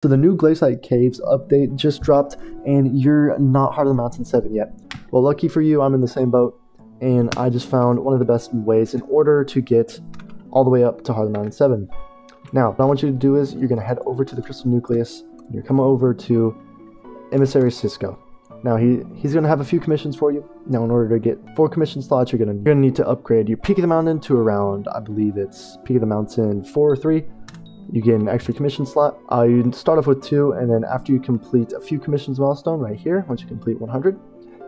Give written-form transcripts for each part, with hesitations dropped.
So the new GLACITE Caves update just dropped, and you're not Heart of the Mountain 7 yet. Well, lucky for you, I'm in the same boat, and I just found one of the best ways in order to get all the way up to Heart of the Mountain 7. Now, what I want you to do is, you're going to head over to the Crystal Nucleus, and you're coming over to Emissary Cisco. Now, he's going to have a few commissions for you. Now, in order to get 4 commission slots, you're going to need to upgrade your Peak of the Mountain to around, I believe it's Peak of the Mountain 4 or 3. You get an extra commission slot. You start off with 2, and then after you complete a few commissions milestone right here, once you complete 100,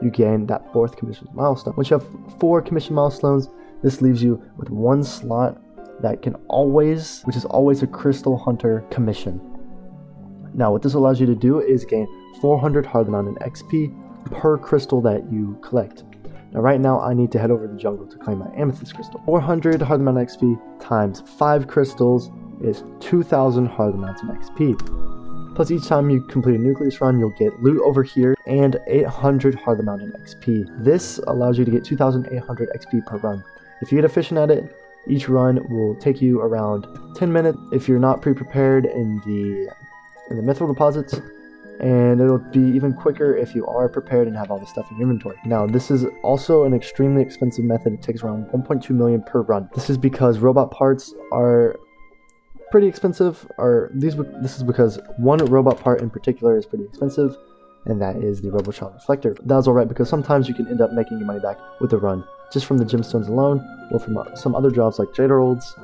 you gain that 4th commission milestone. Once you have 4 commission milestones, this leaves you with 1 slot that can always, which is always a Crystal Hunter commission. Now, what this allows you to do is gain 400 Heart of the Mountain XP per crystal that you collect. Now, right now, I need to head over to the jungle to claim my Amethyst Crystal. 400 Heart of the Mountain XP times 5 crystals is 2,000 Heart of the Mountain XP. Plus, each time you complete a Nucleus run, you'll get loot over here and 800 Heart of the Mountain XP. This allows you to get 2,800 XP per run. If you get efficient at it, each run will take you around 10 minutes if you're not pre-prepared in the mithril deposits, and it'll be even quicker if you are prepared and have all the stuff in your inventory. Now, this is also an extremely expensive method. It takes around 1.2 million per run. This is because robot parts are pretty expensive. This is because one robot part in particular is pretty expensive, and that is the Robotron Reflector. That's alright, because sometimes you can end up making your money back with the run, just from the gemstones alone, or from some other jobs like Jade Emeralds,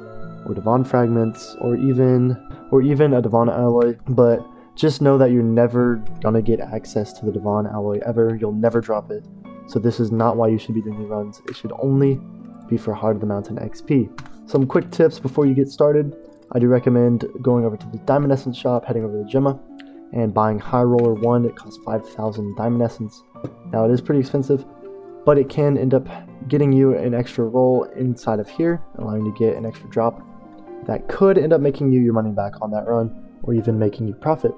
or Devon Fragments, or even a Devon Alloy. But just know that you're never gonna get access to the Devon Alloy ever. You'll never drop it. So this is not why you should be doing these runs. It should only be for Heart of the Mountain XP. Some quick tips before you get started. I do recommend going over to the Diamond Essence shop, heading over to Gemma, and buying High Roller 1. It costs 5,000 Diamond Essence. Now, it is pretty expensive, but it can end up getting you an extra roll inside of here, allowing you to get an extra drop that could end up making you your money back on that run, or even making you profit.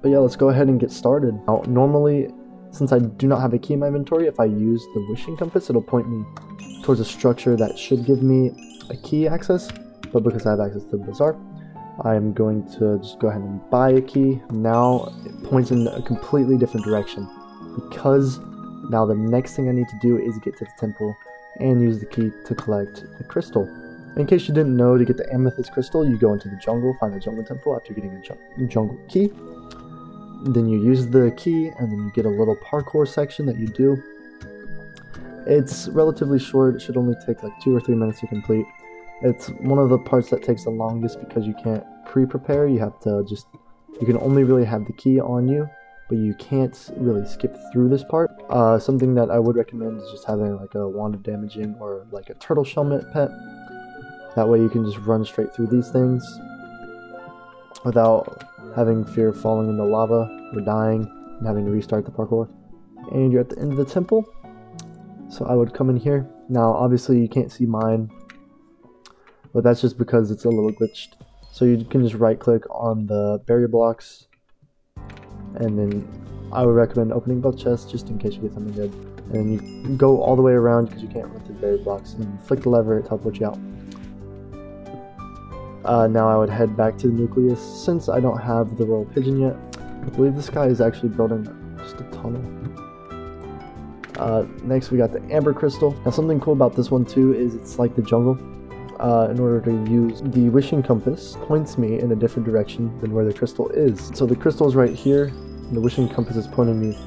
But yeah, let's go ahead and get started. Now, normally, since I do not have a key in my inventory, if I use the wishing compass, it'll point me towards a structure that should give me a key access. But because I have access to the bazaar, I'm going to just go ahead and buy a key. Now it points in a completely different direction, because now the next thing I need to do is get to the temple and use the key to collect the crystal. In case you didn't know, to get the Amethyst Crystal, you go into the jungle, find the jungle temple after getting a jungle key. Then you use the key, and then you get a little parkour section that you do. It's relatively short. It should only take like 2 or 3 minutes to complete. It's one of the parts that takes the longest because you can't pre-prepare. You have to you can only really have the key on you, but you can't really skip through this part. Something that I would recommend is just having like a wand of damaging or like a turtle shellmet pet. That way you can just run straight through these things without having fear of falling in the lava or dying and having to restart the parkour. And you're at the end of the temple, so I would come in here. Now, obviously you can't see mine, but that's just because it's a little glitched. So you can just right click on the barrier blocks, and then I would recommend opening both chests just in case you get something good. And then you go all the way around because you can't run through barrier blocks, and you flick the lever, it teleports you out. Now I would head back to the Nucleus. Since I don't have the Royal Pigeon yet, I believe this guy is actually building just a tunnel. Next we got the Amber Crystal. Now, something cool about this one too is it's like the jungle. In order to use the wishing compass, points me in a different direction than where the crystal is. So the crystal is right here, and the wishing compass is pointing me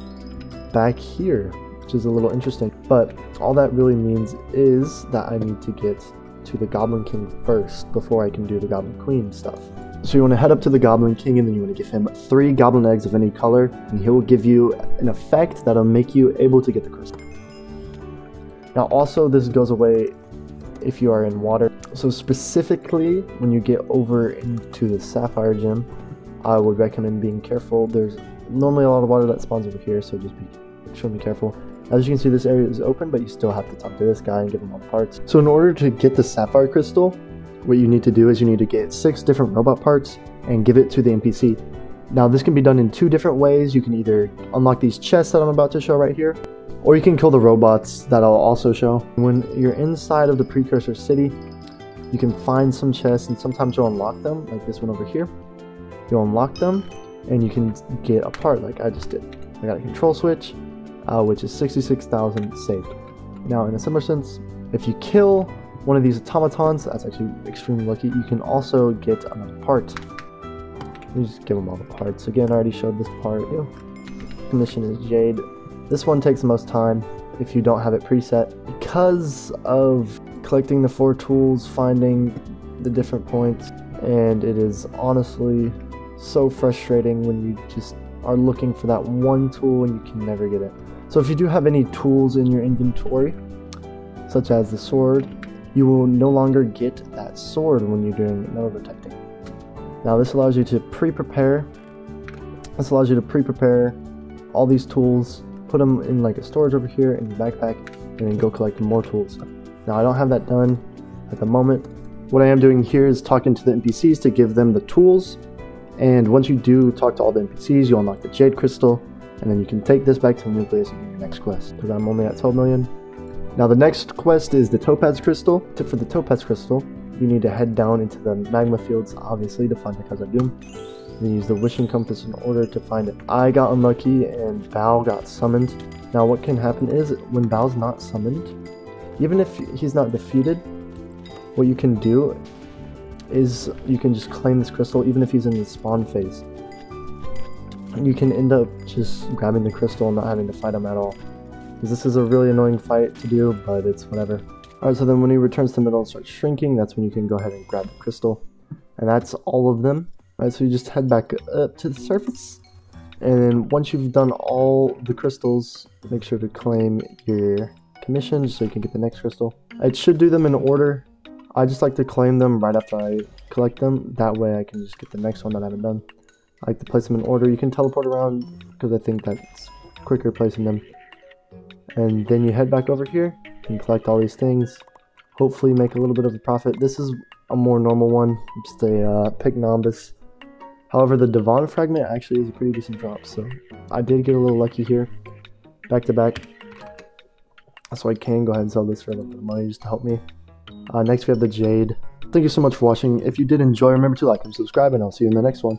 back here, which is a little interesting. But all that really means is that I need to get to the Goblin King first before I can do the Goblin Queen stuff. So you want to head up to the Goblin King, and then you want to give him 3 goblin eggs of any color, and he will give you an effect that'll make you able to get the crystal. Now, also, this goes away if you are in water. So specifically, when you get over into the Sapphire Gem, I would recommend being careful. There's normally a lot of water that spawns over here, so just be extremely careful. As you can see, this area is open, but you still have to talk to this guy and give him all the parts. So in order to get the Sapphire Crystal, what you need to do is you need to get 6 different robot parts and give it to the NPC. Now, this can be done in 2 different ways. You can either unlock these chests that I'm about to show right here, or you can kill the robots that I'll also show. When you're inside of the Precursor City, you can find some chests, and sometimes you'll unlock them, like this one over here. You'll unlock them, and you can get a part like I just did. I got a control switch, which is 66,000 saved. Now, in a similar sense, if you kill one of these automatons, that's actually extremely lucky, you can also get another part. You just give them all the parts. Again, I already showed this part. The mission is Jade. This one takes the most time if you don't have it preset. Because of collecting the 4 tools, finding the different points, and it is honestly so frustrating when you just are looking for that one tool and you can never get it. So if you do have any tools in your inventory, such as the sword, you will no longer get that sword when you're doing metal detecting. Now this allows you to pre-prepare. This allows you to pre-prepare all these tools, put them in like a storage over here in your backpack, and then go collect more tools. Now I don't have that done at the moment. What I am doing here is talking to the NPCs to give them the tools, and once you do talk to all the NPCs, you'll unlock the Jade Crystal, and then you can take this back to the nucleus and get your next quest, because I'm only at 12 million. Now the next quest is the Topaz Crystal. For the Topaz Crystal, you need to head down into the magma fields, obviously, to find the Khazad Doom. You use the wishing compass in order to find it. I got unlucky and Bao got summoned. Now what can happen is, when Bao's not summoned, even if he's not defeated, what you can do is you can just claim this crystal even if he's in the spawn phase. And you can end up just grabbing the crystal and not having to fight him at all. Because this is a really annoying fight to do, but it's whatever. Alright, so then when he returns to the middle and starts shrinking, that's when you can go ahead and grab the crystal. And that's all of them. Alright, so you just head back up to the surface. And then once you've done all the crystals, make sure to claim your commission so you can get the next crystal. It should do them in order. I just like to claim them right after I collect them. That way I can just get the next one that I haven't done. I like to place them in order. You can teleport around because I think that's quicker placing them. And then you head back over here and collect all these things. Hopefully make a little bit of a profit. This is a more normal one, just a Pygnombus. However, the Devon fragment actually is a pretty decent drop, so I did get a little lucky here. Back to back. So I can go ahead and sell this for a little bit of money just to help me. Next we have the Jade. Thank you so much for watching. If you did enjoy, remember to like and subscribe, and I'll see you in the next one.